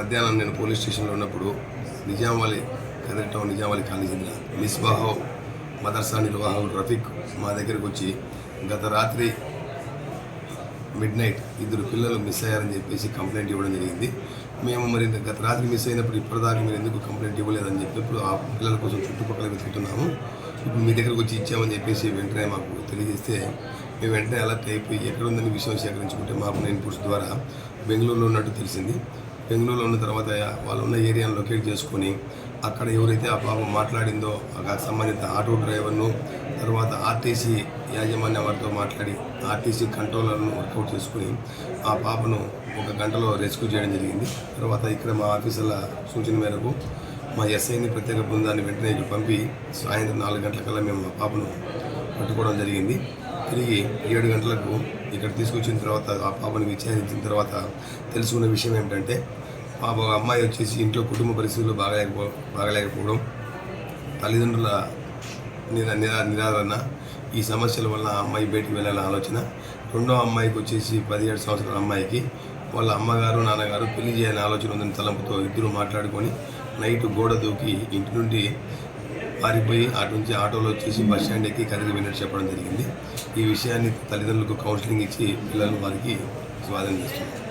మధ్యాహ్నం నేను పోలీస్ స్టేషన్లో ఉన్నప్పుడు నిజామాబాద్ కదిరి టౌన్ నిజామాబాద్ కాలనీ చెందిన మిస్బాహో మదర్సా నిర్వాహకుడు రఫీక్ మా దగ్గరికి వచ్చి గత రాత్రి మిడ్-నైట్ 2 పిల్లలు మిస్ అయ్యారని చెప్పేసి కంప్లైంట్ ఇవ్వడం జరిగింది. మేము మరి గత రాత్రి మిస్ అయినప్పుడు ఇప్పటిదాకా మీరు ఎందుకు కంప్లైంట్ ఇవ్వలేదని చెప్పి ఇప్పుడు ఆ పిల్లల కోసం చుట్టుపక్కల వెతుకుతున్నాము, ఇప్పుడు మీ దగ్గరకు వచ్చి ఇచ్చామని చెప్పేసి వెంటనే మాకు తెలియజేస్తే మేము వెంటనే అలర్ట్ అయిపోయి ఎక్కడుందని విషయం సేకరించుకుంటే మాకు ఇన్పుట్స్ ద్వారా బెంగళూరులో ఉన్నట్టు తెలిసింది. బెంగళూరులో ఉన్న తర్వాత వాళ్ళు ఉన్న ఏరియాను లొకేట్ చేసుకొని అక్కడ ఎవరైతే ఆ పాప మాట్లాడిందో ఆ సంబంధిత ఆటో డ్రైవర్ను, తర్వాత ఆర్టీసీ యాజమాన్య వారితో మాట్లాడి ఆర్టీసీ కంట్రోలర్ను వర్కౌట్ చేసుకుని ఆ పాపను 1 గంటలో రెస్క్యూ చేయడం జరిగింది. తర్వాత ఇక్కడ మా ఆఫీసర్ల సూచన మేరకు మా ఎస్ఐని ప్రత్యేక బృందాన్ని వెంటనే పంపి సాయంత్రం 4 గంటలకల్లా మేము ఆ పాపను పట్టుకోవడం జరిగింది. తిరిగి 7 గంటలకు ఇక్కడ తీసుకొచ్చిన తర్వాత ఆ పాపను విచారించిన తర్వాత తెలుసుకున్న విషయం ఏమిటంటే అమ్మాయి వచ్చేసి ఇంట్లో కుటుంబ పరిస్థితులు బాగలేకపోవడం, తల్లిదండ్రుల నిరాదరణ, ఈ సమస్యల వల్ల ఆ అమ్మాయి బయటికి వెళ్ళాలని ఆలోచన. రెండో అమ్మాయికి వచ్చేసి 17 సంవత్సరాల అమ్మాయికి వాళ్ళ అమ్మగారు నాన్నగారు పెళ్లి చేయాలని ఆలోచన ఉందని తలంపుతో ఇద్దరు మాట్లాడుకొని నైట్ గోడ దూకి ఇంటి నుండి పారిపోయి అటు నుంచి ఆటోలో వచ్చేసి బస్ స్టాండ్ ఎక్కి కదిరి వెళ్ళినట్టు చెప్పడం జరిగింది. ఈ విషయాన్ని తల్లిదండ్రులకు కౌన్సిలింగ్ ఇచ్చి పిల్లలు వారికి స్వాధీనం చేస్తున్నారు.